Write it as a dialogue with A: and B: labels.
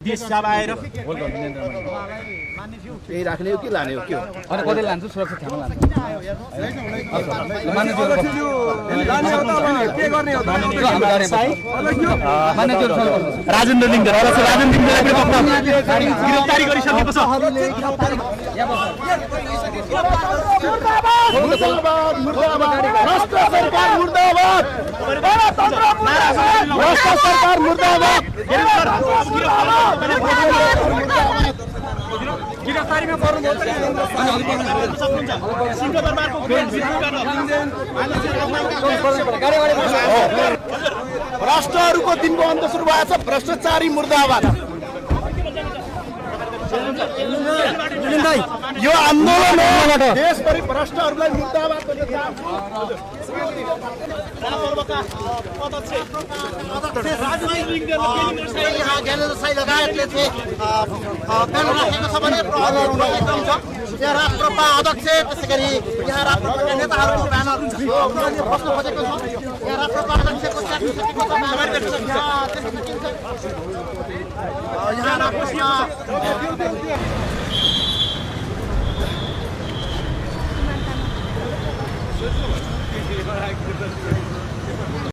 A: देश आएर
B: यही राख्ने हो कि लाने हो के हो
C: अनि कतै लान्छु सुरक्षा ठाउँमा लान्छु
A: राजेन्द्र लिङ्गे गिरफ्तारी गरिसकेको छ। गिरफ्तारीमा पर्नुभयो
B: भ्रष्टहरूको दिनको अन्त सुरु भएको छ। भ्रष्टाचारी मुर्दाबाद। यो आन्दोलन देशभरि भ्रष्टहरूलाई मुर्दाबाद लगायतले यहाँ राष्ट्रपा अध्यक्ष त्यसै गरी यहाँ राष्ट्रपा नेताहरूको ब्यानर बस्न खोजेको छ। यहाँ राष्ट्रपा अध्यक्षको यहाँ